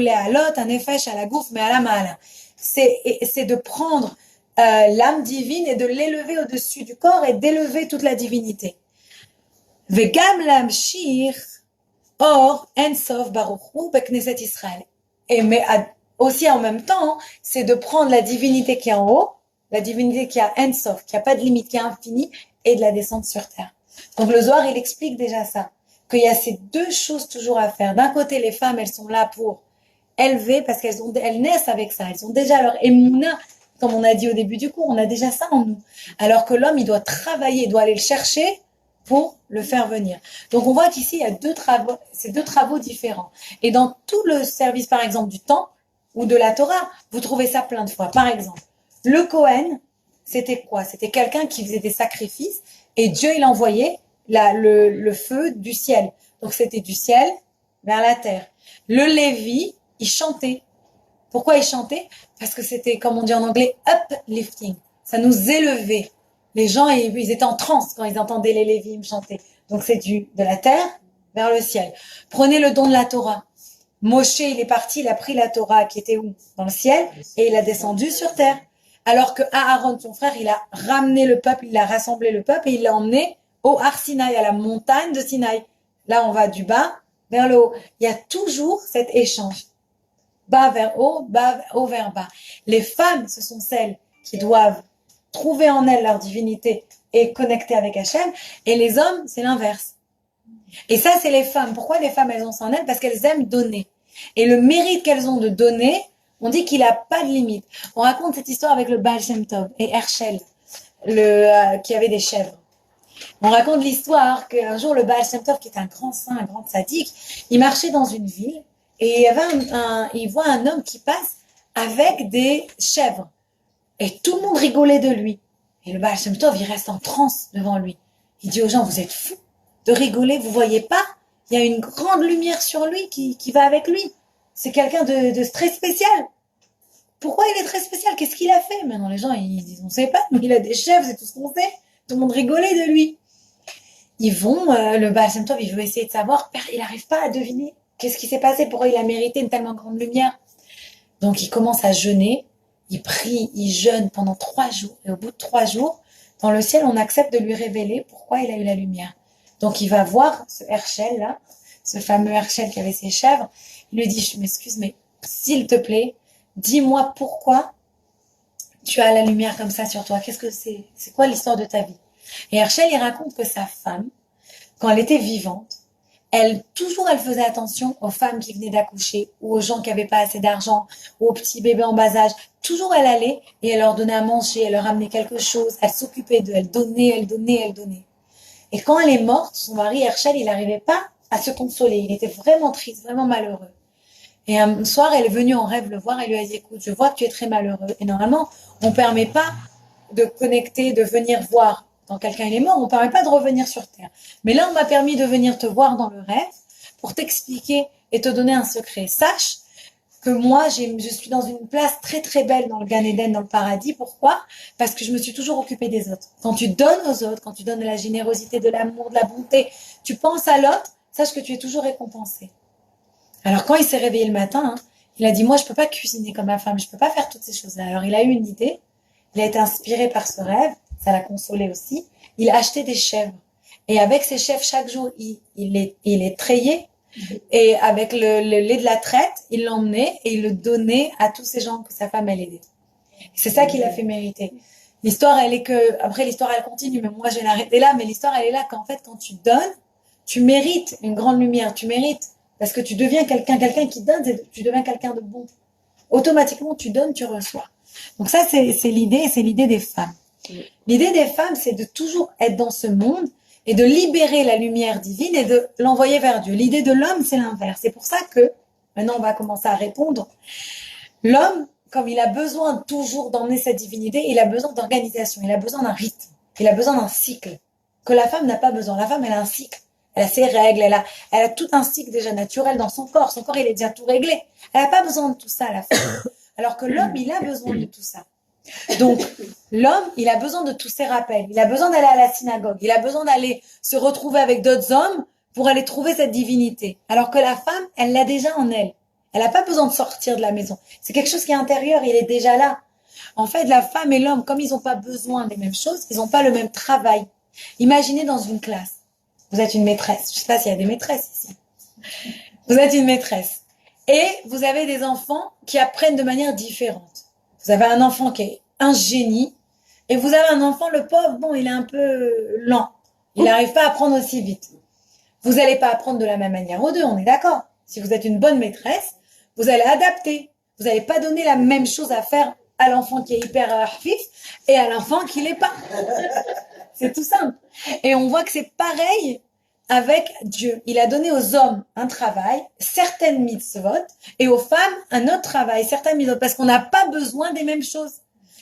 les halot, un nefesh à la gouf, mais à la mala. C'est de prendre l'âme divine et de l'élever au-dessus du corps et d'élever toute la divinité. Vegam lamshir or ensof baruch hu bekneset Israël. Mais aussi en même temps, c'est de prendre la divinité qui est en haut, la divinité qui a ensof, qui a pas de limite, qui est infinie, et de la descendre sur terre. Donc le Zohar, il explique déjà ça, qu'il y a ces deux choses toujours à faire. D'un côté, les femmes, elles sont là pour élever, parce elles naissent avec ça. Elles ont déjà leur émouna, comme on a dit au début du cours, on a déjà ça en nous. Alors que l'homme, il doit travailler, il doit aller le chercher pour le faire venir. Donc on voit qu'ici, il y a ces deux travaux différents. Et dans tout le service, par exemple, du temple ou de la Torah, vous trouvez ça plein de fois. Par exemple, le Kohen, c'était quoi? C'était quelqu'un qui faisait des sacrifices et Dieu, il envoyait le feu du ciel. Donc c'était du ciel vers la terre. Le Lévi, il chantait. Pourquoi il chantait? Parce que c'était, comme on dit en anglais, uplifting. Ça nous élevait. Les gens, ils étaient en transe quand ils entendaient les Lévim chanter. Donc c'est de la terre vers le ciel. Prenez le don de la Torah. Moshe, il est parti, il a pris la Torah qui était où? Dans le ciel, et il a descendu sur terre. Alors que Aaron, son frère, il a ramené le peuple, il a rassemblé le peuple et il l'a emmené au Har Sinaï, à la montagne de Sinaï. Là, on va du bas vers le haut. Il y a toujours cet échange. Bas vers haut vers bas. Les femmes, ce sont celles qui doivent trouver en elles leur divinité et connecter avec Hachem. Et les hommes, c'est l'inverse. Et ça, c'est les femmes. Pourquoi les femmes, elles ont ça en elles? Parce qu'elles aiment donner. Et le mérite qu'elles ont de donner, on dit qu'il n'a pas de limite. On raconte cette histoire avec le Baal Shem Tov et Herschel, qui avait des chèvres. On raconte l'histoire qu'un jour, le Baal Shem Tov, qui est un grand saint, un grand sadique, il marchait dans une ville et il voit un homme qui passe avec des chèvres. Et tout le monde rigolait de lui. Et le Baal Shem Tov, il reste en transe devant lui. Il dit aux gens, vous êtes fous de rigoler, vous voyez pas? Il y a une grande lumière sur lui qui va avec lui. C'est quelqu'un de très spécial. Pourquoi il est très spécial? Qu'est-ce qu'il a fait? Maintenant, les gens, ils disent, on sait pas. Mais il a des chèvres, c'est tout ce qu'on sait. Tout le monde rigolait de lui. Ils vont, le Baal Shem Tov, il veut essayer de savoir, il n'arrive pas à deviner qu'est-ce qui s'est passé, pourquoi il a mérité une tellement grande lumière. Donc il commence à jeûner, il prie, il jeûne pendant 3 jours. Et au bout de 3 jours, dans le ciel, on accepte de lui révéler pourquoi il a eu la lumière. Donc il va voir ce Herschel là, ce fameux Herschel qui avait ses chèvres. Il lui dit, je m'excuse, mais s'il te plaît, dis-moi pourquoi tu as la lumière comme ça sur toi. Qu'est-ce que c'est? C'est quoi l'histoire de ta vie? Et Herschel, il raconte que sa femme, quand elle était vivante, elle faisait attention aux femmes qui venaient d'accoucher, ou aux gens qui n'avaient pas assez d'argent, ou aux petits bébés en bas âge. Toujours, elle allait et elle leur donnait à manger, elle leur amenait quelque chose, elle s'occupait d'eux, elle donnait, elle donnait, elle donnait. Et quand elle est morte, son mari Herschel, il n'arrivait pas à se consoler. Il était vraiment triste, vraiment malheureux. Et un soir, elle est venue en rêve le voir et lui a dit, écoute, je vois que tu es très malheureux. Et normalement, on ne permet pas de connecter, de venir voir quand quelqu'un est mort, on ne permet pas de revenir sur Terre. Mais là, on m'a permis de venir te voir dans le rêve pour t'expliquer et te donner un secret. Sache que moi, je suis dans une place très très belle dans le Gan Eden, dans le paradis. Pourquoi? Parce que je me suis toujours occupée des autres. Quand tu donnes aux autres, quand tu donnes de la générosité, de l'amour, de la bonté, tu penses à l'autre, sache que tu es toujours récompensé. Alors quand il s'est réveillé le matin, il a dit, moi je peux pas cuisiner comme ma femme, je peux pas faire toutes ces choses-là. Alors il a eu une idée, il a été inspiré par ce rêve, ça l'a consolé aussi. Il a acheté des chèvres. Et avec ces chèvres, chaque jour, il les trayait. Et avec le lait de la traite, il l'emmenait et il le donnait à tous ces gens que sa femme, elle aidait. C'est ça qu'il a fait mériter. L'histoire, elle est que, après l'histoire, elle continue, mais moi, je vais l'arrêter là, mais l'histoire, elle est là qu'en fait, quand tu donnes, tu mérites une grande lumière, tu mérites, parce que tu deviens quelqu'un qui donne, tu deviens quelqu'un de bon. Automatiquement, tu donnes, tu reçois. Donc ça, c'est l'idée des femmes. L'idée des femmes, c'est de toujours être dans ce monde et de libérer la lumière divine et de l'envoyer vers Dieu. L'idée de l'homme, c'est l'inverse. C'est pour ça que, maintenant on va commencer à répondre, l'homme, comme il a besoin toujours d'emmener sa divinité, il a besoin d'organisation, il a besoin d'un rythme, il a besoin d'un cycle, que la femme n'a pas besoin. La femme, elle a un cycle, elle a ses règles, elle a tout un cycle déjà naturel dans son corps il est déjà tout réglé. Elle n'a pas besoin de tout ça, la femme. Alors que l'homme, il a besoin de tout ça. Donc, l'homme, il a besoin de tous ces rappels. Il a besoin d'aller à la synagogue. Il a besoin d'aller se retrouver avec d'autres hommes pour aller trouver cette divinité. Alors que la femme, elle l'a déjà en elle. Elle n'a pas besoin de sortir de la maison. C'est quelque chose qui est intérieur, il est déjà là. En fait, la femme et l'homme, comme ils n'ont pas besoin des mêmes choses, ils n'ont pas le même travail. Imaginez dans une classe. Vous êtes une maîtresse. Je ne sais pas s'il y a des maîtresses ici. Vous êtes une maîtresse. Et vous avez des enfants qui apprennent de manière différente. Vous avez un enfant qui est un génie et vous avez un enfant, le pauvre, bon, il est un peu lent. Il n'arrive pas à apprendre aussi vite. Vous n'allez pas apprendre de la même manière aux deux, on est d'accord. Si vous êtes une bonne maîtresse, vous allez adapter. Vous n'allez pas donner la même chose à faire à l'enfant qui est hyper hafif et à l'enfant qui l'est pas. C'est tout simple. Et on voit que c'est pareil avec Dieu. Il a donné aux hommes un travail, certaines mitzvot, et aux femmes un autre travail, certaines mitzvot, parce qu'on n'a pas besoin des mêmes choses.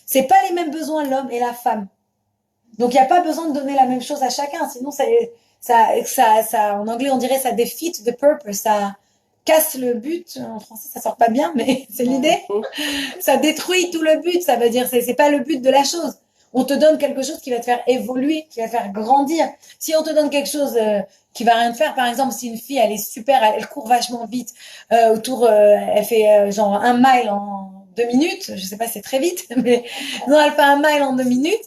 C'est pas les mêmes besoins l'homme et la femme. Donc il n'y a pas besoin de donner la même chose à chacun, sinon ça, en anglais on dirait ça defeat the purpose, ça casse le but. En français ça sort pas bien, mais c'est l'idée. Ça détruit tout le but. Ça veut dire c'est pas le but de la chose. On te donne quelque chose qui va te faire évoluer, qui va te faire grandir. Si on te donne quelque chose qui va rien te faire, par exemple, si une fille, elle est super, elle court vachement vite, elle fait genre 1 mile en 2 minutes, je sais pas si c'est très vite, mais non, elle fait 1 mile en 2 minutes,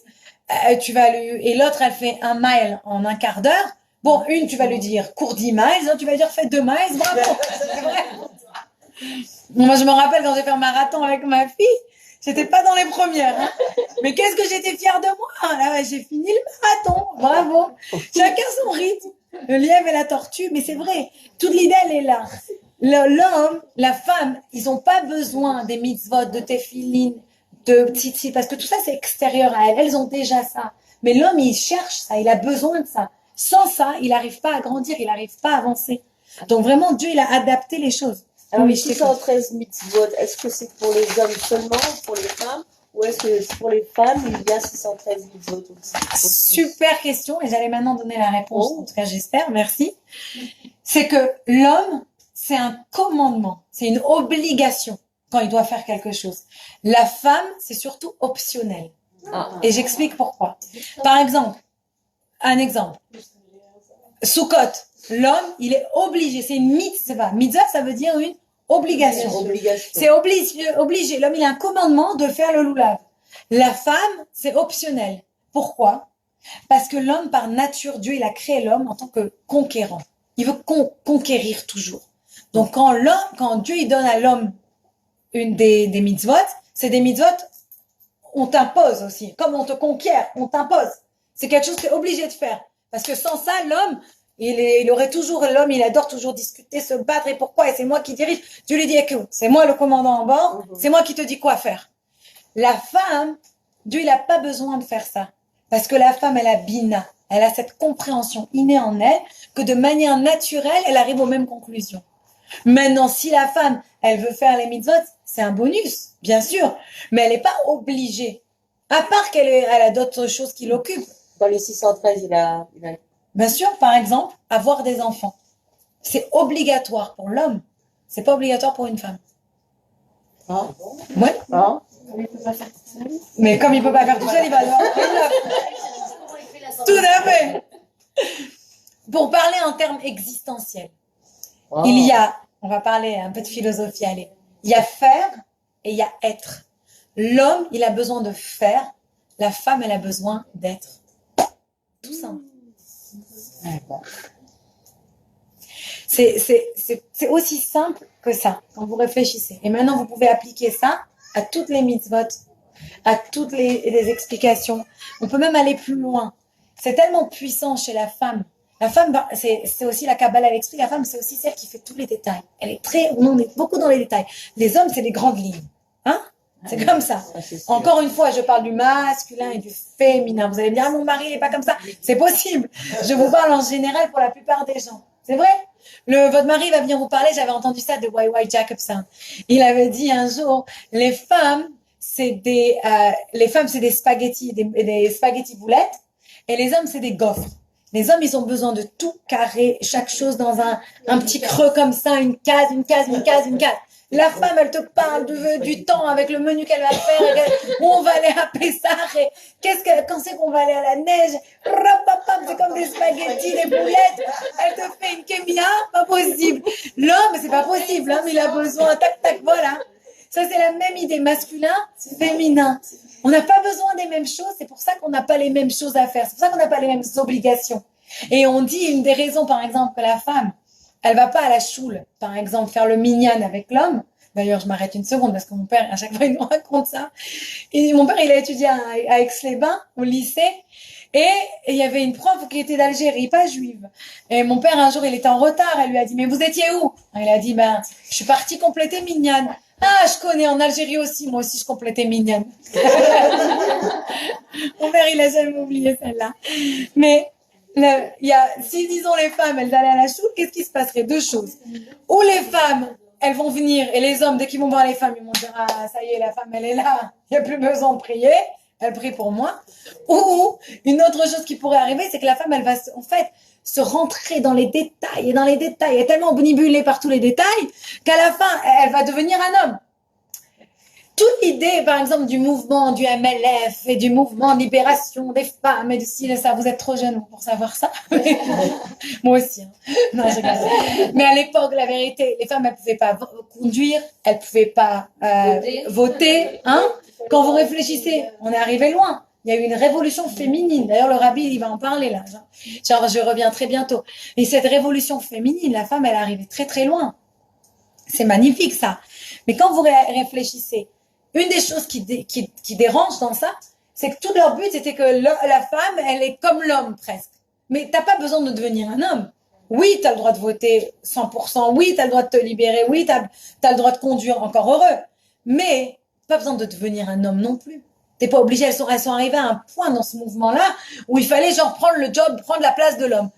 et l'autre, elle fait 1 mile en un quart d'heure. Bon, une, tu vas lui dire, cours 10 miles, l'autre, tu vas lui dire, fais 2 miles, bravo. C'est vrai. Moi, je me rappelle quand j'ai fait un marathon avec ma fille, j'étais pas dans les premières, hein. Mais qu'est-ce que j'étais fière de moi, hein. Là, j'ai fini le marathon, bravo. Chacun son rythme. Le lièvre et la tortue, mais c'est vrai. Toute l'idée, elle est là. L'homme, la femme, ils ont pas besoin des mitzvot, de téphilin, de tzitzit, parce que tout ça, c'est extérieur à elles. Elles ont déjà ça. Mais l'homme, il cherche ça, il a besoin de ça. Sans ça, il n'arrive pas à grandir, il n'arrive pas à avancer. Donc vraiment, Dieu, il a adapté les choses. Alors, Oui, les 613 mitzvot, est-ce que c'est pour les hommes seulement ou pour les femmes? Ou est-ce que pour les femmes, il y a 613 mitzvot aussi? Super question, et j'allais maintenant donner la réponse, en tout cas j'espère, merci. C'est que l'homme, c'est un commandement, c'est une obligation quand il doit faire quelque chose. La femme, c'est surtout optionnel. Et j'explique pourquoi. Par exemple, Un exemple. Sukkot. L'homme, il est obligé. C'est une mitzvah. Mitzvah, ça veut dire une obligation. Obligation. C'est obligé. L'homme, il a un commandement de faire le loulav. La femme, c'est optionnel. Pourquoi? Parce que l'homme, par nature, Dieu, il a créé l'homme en tant que conquérant. Il veut conquérir toujours. Donc, quand Dieu, il donne à l'homme des mitzvot, c'est des mitzvot, on t'impose aussi. Comme on te conquiert, on t'impose. C'est quelque chose que tu es obligé de faire. Parce que sans ça, l'homme, l'homme, il adore toujours discuter, se battre, et pourquoi? Et c'est moi qui dirige. Dieu lui dit, écoute, c'est moi le commandant en bord, c'est moi qui te dis quoi faire. La femme, Dieu, il n'a pas besoin de faire ça. Parce que la femme, elle a bina. Elle a cette compréhension innée en elle que de manière naturelle, elle arrive aux mêmes conclusions. Maintenant, si la femme, elle veut faire les mitzvot, c'est un bonus, bien sûr. Mais elle n'est pas obligée. À part elle a d'autres choses qui l'occupent. Dans les 613, il a... Bien sûr, par exemple, avoir des enfants. C'est obligatoire pour l'homme. C'est pas obligatoire pour une femme. Ah. Ouais. Ah. Mais comme il peut pas faire tout seul, il va devoir. Tout à fait. Pour parler en termes existentiels, il y a, on va parler un peu de philosophie, allez. Il y a faire et il y a être. L'homme, il a besoin de faire. La femme, elle a besoin d'être. Tout simple. C'est aussi simple que ça, quand vous réfléchissez. Et maintenant, vous pouvez appliquer ça à toutes les mitzvot, à toutes les explications. On peut même aller plus loin. C'est tellement puissant chez la femme. La femme, c'est aussi la Kabbalah, elle explique, la femme, c'est aussi celle qui fait tous les détails. On est beaucoup dans les détails. Les hommes, c'est les grandes lignes. Hein? C'est comme ça. Encore une fois, je parle du masculin et du féminin. Vous allez me dire, ah, mon mari, il n'est pas comme ça. C'est possible. Je vous parle en général pour la plupart des gens. C'est vrai? Votre mari va venir vous parler, j'avais entendu ça de Y.Y. Jacobson. Il avait dit un jour, les femmes, c'est des spaghettis, des spaghettis boulettes, et les hommes, c'est des gaufres. Les hommes, ils ont besoin de tout carré, chaque chose dans un petit creux comme ça, une case. La femme, elle te parle du temps avec le menu qu'elle va faire, où on va aller à Pessah, et quand c'est qu'on va aller à la neige, c'est comme des spaghettis, des boulettes, elle te fait une kémia, pas possible. L'homme, c'est pas possible, l'homme, il a besoin, tac, voilà. Ça, c'est la même idée, masculin, féminin. On n'a pas besoin des mêmes choses, c'est pour ça qu'on n'a pas les mêmes choses à faire, c'est pour ça qu'on n'a pas les mêmes obligations. Et on dit, une des raisons, par exemple, que la femme, elle va pas à la choule, par exemple, faire le minyan avec l'homme. D'ailleurs, je m'arrête une seconde parce que mon père, à chaque fois, il nous raconte ça. Et mon père, il a étudié à Aix-les-Bains, au lycée. Et il y avait une prof qui était d'Algérie, pas juive. Et mon père, un jour, il était en retard. Elle lui a dit, mais vous étiez où? Il a dit, je suis partie compléter minyan. Ah, je connais en Algérie aussi. Moi aussi, je complétais minyan. Mon père, il a jamais oublié celle-là. Mais, si disons les femmes, elles allaient à la choule, qu'est-ce qui se passerait? Deux choses. Ou les femmes, elles vont venir, et les hommes, dès qu'ils vont voir les femmes, ils vont dire, ah, ça y est, la femme, elle est là, il n'y a plus besoin de prier, elle prie pour moi. Ou, une autre chose qui pourrait arriver, c'est que la femme, elle va, en fait, se rentrer dans les détails, elle est tellement omnibulée par tous les détails, qu'à la fin, elle va devenir un homme. Toute l'idée, par exemple, du mouvement du MLF et du mouvement de libération des femmes et de ci et ça, vous êtes trop jeune pour savoir ça. Moi aussi. Hein. Non, je rigole. Mais à l'époque, la vérité, les femmes, elles pouvaient pas conduire, elles pouvaient pas voter. Hein. Quand vous réfléchissez, on est arrivé loin. Il y a eu une révolution féminine. D'ailleurs, le rabbi, il va en parler là. Genre, je reviens très bientôt. Et cette révolution féminine, la femme, elle est arrivée très très loin. C'est magnifique ça. Mais quand vous réfléchissez, une des choses qui dérange dans ça, c'est que tout leur but, c'était que la femme, elle est comme l'homme presque. Mais t'as pas besoin de devenir un homme. Oui, t'as le droit de voter 100%. Oui, t'as le droit de te libérer. Oui, t'as le droit de conduire, encore heureux. Mais pas besoin de devenir un homme non plus. T'es pas obligé. Elles sont arrivées à un point dans ce mouvement-là où il fallait genre prendre le job, prendre la place de l'homme.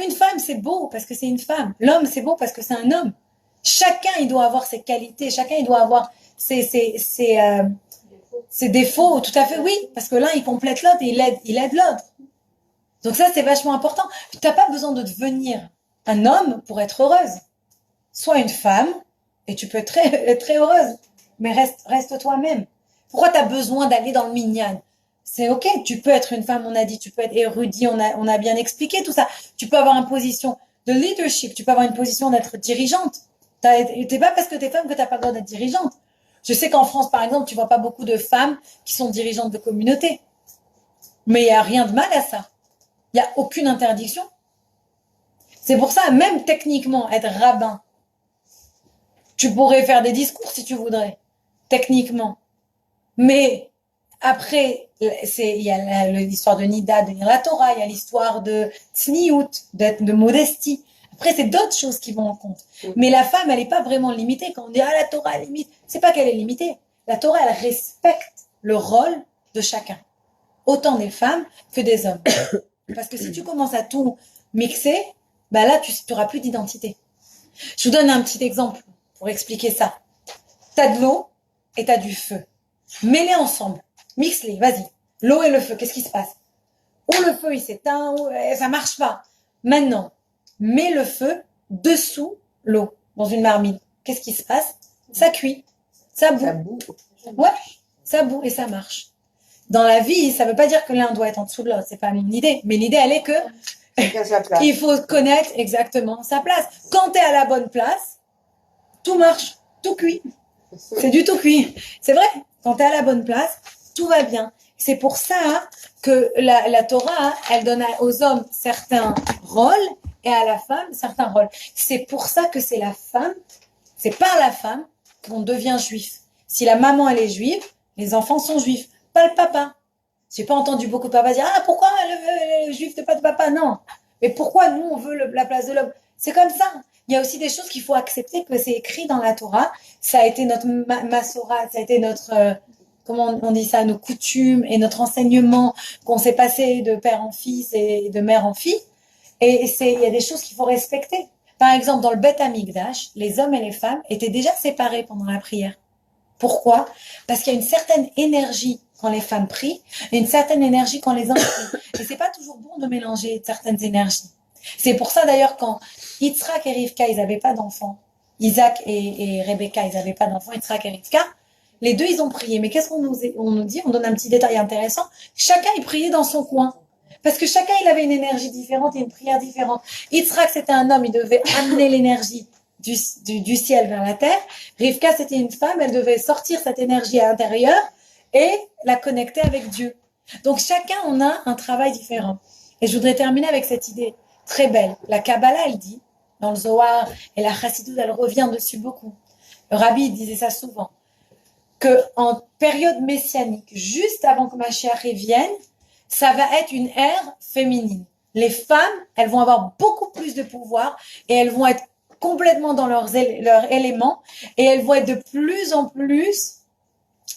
Une femme, c'est beau parce que c'est une femme. L'homme, c'est beau parce que c'est un homme. Chacun, il doit avoir ses qualités. Chacun, il doit avoir ses défauts, tout à fait, oui, parce que l'un, il complète l'autre et il aide l'autre. Donc ça, c'est vachement important. Tu n'as pas besoin de devenir un homme pour être heureuse. Sois une femme et tu peux être très heureuse. Mais reste toi-même. Pourquoi tu as besoin d'aller dans le minyan? C'est ok, tu peux être une femme, on a dit, tu peux être érudit, on a bien expliqué tout ça. Tu peux avoir une position de leadership, tu peux avoir une position d'être dirigeante. T'es pas parce que t'es femme que t'as pas le droit d'être dirigeante. Je sais qu'en France, par exemple, tu vois pas beaucoup de femmes qui sont dirigeantes de communauté. Mais il y a rien de mal à ça. Il y a aucune interdiction. C'est pour ça, même techniquement, être rabbin, tu pourrais faire des discours si tu voudrais, techniquement. Mais après, il y a l'histoire de Nida, de lire la Torah, il y a l'histoire de Tzniout, de modestie. Après, c'est d'autres choses qui vont en compte. Mais la femme, elle n'est pas vraiment limitée. Quand on dit, ah, la Torah est limite, c'est pas qu'elle est limitée. La Torah, elle respecte le rôle de chacun. Autant des femmes que des hommes. Parce que si tu commences à tout mixer, bah là, tu n'auras plus d'identité. Je vous donne un petit exemple pour expliquer ça. T'as de l'eau et t'as du feu. Mets-les ensemble. Mixe-les, vas-y. L'eau et le feu, qu'est-ce qui se passe? Ou le feu, il s'éteint, ou ça marche pas. Maintenant, mets le feu dessous l'eau, dans une marmite. Qu'est-ce qui se passe? Ça cuit. Ça bout. Ouais, ça bout et ça marche. Dans la vie, ça veut pas dire que l'un doit être en dessous de l'autre. C'est pas une idée. Mais l'idée, elle est que il faut connaître exactement sa place. Quand tu es à la bonne place, tout marche, tout cuit. C'est du tout cuit. C'est vrai. Quand tu es à la bonne place, tout va bien. C'est pour ça que la Torah, elle donne aux hommes certains rôles et à la femme certains rôles. C'est pour ça que c'est la femme, c'est par la femme qu'on devient juif. Si la maman, elle est juive, les enfants sont juifs, pas le papa. J'ai pas entendu beaucoup de papas dire « Ah, pourquoi le juif n'est pas de papa ?» Non. Mais pourquoi nous, on veut la place de l'homme? C'est comme ça. Il y a aussi des choses qu'il faut accepter, que c'est écrit dans la Torah. Ça a été notre Masorah, ça a été notre, comment on dit ça, nos coutumes et notre enseignement qu'on s'est passé de père en fils et de mère en fille. Et il y a des choses qu'il faut respecter. Par exemple, dans le Beth Amikdash, les hommes et les femmes étaient déjà séparés pendant la prière. Pourquoi? Parce qu'il y a une certaine énergie quand les femmes prient, et une certaine énergie quand les hommes prient. Et c'est pas toujours bon de mélanger certaines énergies. C'est pour ça d'ailleurs quand Yitzhak et Rivka, ils n'avaient pas d'enfants, Isaac et Rebecca, ils n'avaient pas d'enfants, Yitzhak et Rivka, les deux, ils ont prié. Mais qu'est-ce qu'on nous dit? On donne un petit détail intéressant. Chacun, il priait dans son coin. Parce que chacun, il avait une énergie différente et une prière différente. Yitzhak, c'était un homme, il devait amener l'énergie du ciel vers la terre. Rivka, c'était une femme, elle devait sortir cette énergie à l'intérieur et la connecter avec Dieu. Donc chacun, on a un travail différent. Et je voudrais terminer avec cette idée très belle. La Kabbalah, elle dit, dans le Zohar, et la Chassidut, elle revient dessus beaucoup. Le Rabbi disait ça souvent, que en période messianique, juste avant que Mashiach vienne, ça va être une ère féminine. Les femmes, elles vont avoir beaucoup plus de pouvoir et elles vont être complètement dans leurs éléments et elles vont être de plus en plus,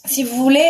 si vous voulez,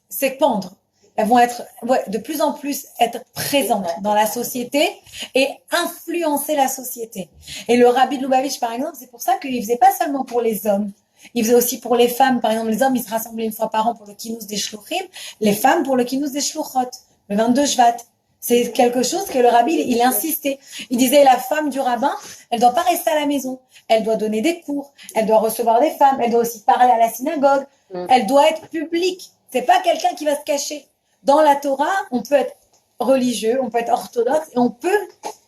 s'épandre. Elles vont être de plus en plus être présentes dans la société et influencer la société. Et le Rabbi de Lubavitch, par exemple, c'est pour ça qu'il faisait pas seulement pour les hommes. Il faisait aussi pour les femmes. Par exemple, les hommes, ils se rassemblaient une fois par an pour le Kinous des Shluchim. Les femmes pour le Kinous des Shluchot, le 22 Shvat. C'est quelque chose que le Rabbi, il insistait. Il disait, la femme du rabbin, elle doit pas rester à la maison. Elle doit donner des cours. Elle doit recevoir des femmes. Elle doit aussi parler à la synagogue. Elle doit être publique. C'est pas quelqu'un qui va se cacher. Dans la Torah, on peut être religieux, on peut être orthodoxe et on peut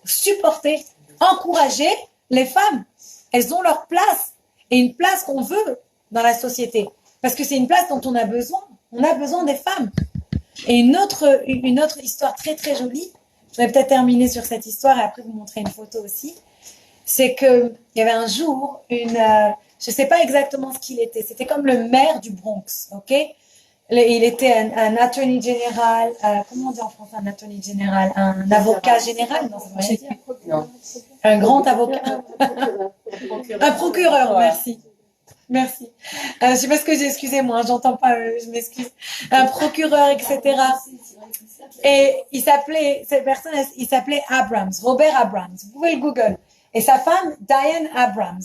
supporter, encourager les femmes. Elles ont leur place. Et une place qu'on veut dans la société. Parce que c'est une place dont on a besoin. On a besoin des femmes. Et une autre histoire très très jolie, je vais peut-être terminer sur cette histoire et après vous montrer une photo aussi, c'est que il y avait un jour je sais pas exactement ce qu'il était, c'était comme le maire du Bronx, ok? Il était un attorney général, comment on dit en français un attorney général? Un avocat général? Non, ça veut rien dire. Non. Un grand avocat. Un procureur, merci. Merci. Je sais pas ce que j'ai, excusez-moi, j'entends pas, je m'excuse. Un procureur, etc. Et cette personne, il s'appelait Abrams, Robert Abrams. Vous pouvez le Google. Et sa femme, Diane Abrams.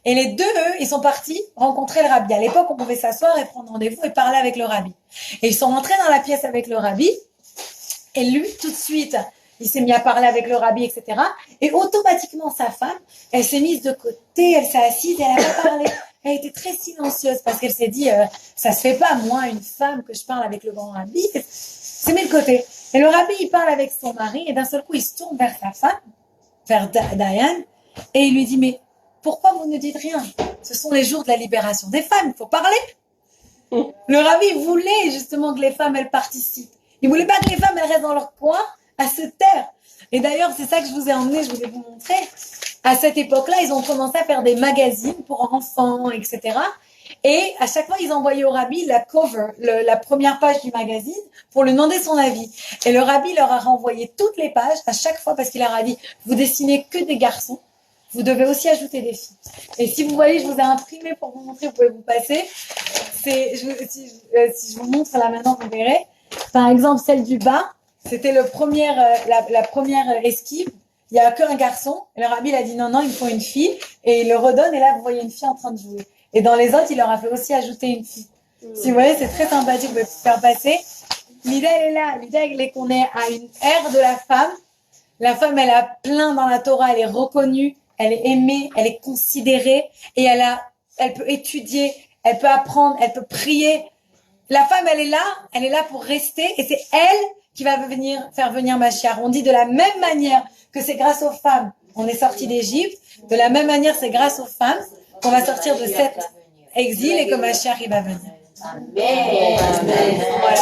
Et les deux, ils sont partis rencontrer le rabbi. À l'époque, on pouvait s'asseoir et prendre rendez-vous et parler avec le rabbi. Et ils sont rentrés dans la pièce avec le rabbi. Et lui, tout de suite, il s'est mis à parler avec le rabbi, etc. Et automatiquement, sa femme, elle s'est mise de côté, elle s'est assise et elle n'a pas parlé. elle était très silencieuse parce qu'elle s'est dit, ça se fait pas, moi, une femme, que je parle avec le grand rabbi. C'est mis de côté. Et le rabbi, il parle avec son mari et d'un seul coup, il se tourne vers sa femme, vers Diane, et il lui dit, mais pourquoi vous ne dites rien? Ce sont les jours de la libération des femmes, il faut parler. Le rabbi voulait justement que les femmes, elles participent. Il voulait pas que les femmes, elles restent dans leur coin à se taire. Et d'ailleurs, c'est ça que je vous ai emmené, je voulais vous montrer. À cette époque-là, ils ont commencé à faire des magazines pour enfants, etc. Et à chaque fois, ils envoyaient au rabbi la cover, la première page du magazine, pour lui demander son avis. Et le rabbi leur a renvoyé toutes les pages à chaque fois parce qu'il leur a dit, vous dessinez que des garçons, vous devez aussi ajouter des filles. Et si vous voyez, je vous ai imprimé pour vous montrer, vous pouvez vous passer. Si je vous montre là maintenant, vous verrez. Par exemple, celle du bas, c'était la première esquive. Il n'y a qu'un garçon. Et le rabbi, il a dit non, il me faut une fille. Et il le redonne. Et là, vous voyez une fille en train de jouer. Et dans les autres, il leur a fait aussi ajouter une fille. Si vous voyez, c'est très sympathique. Vous pouvez vous faire passer. L'idée, elle est là. L'idée, elle est qu'on est à une ère de la femme. La femme, elle a plein dans la Torah. Elle est reconnue. Elle est aimée. Elle est considérée. Et elle peut étudier. Elle peut apprendre. Elle peut prier. La femme, elle est là pour rester. Et c'est elle qui va faire venir Mashiach. On dit de la même manière que c'est grâce aux femmes on est sorti d'Égypte, de la même manière c'est grâce aux femmes qu'on va sortir de cet exil et que Mashiach il va venir. Amen. Voilà.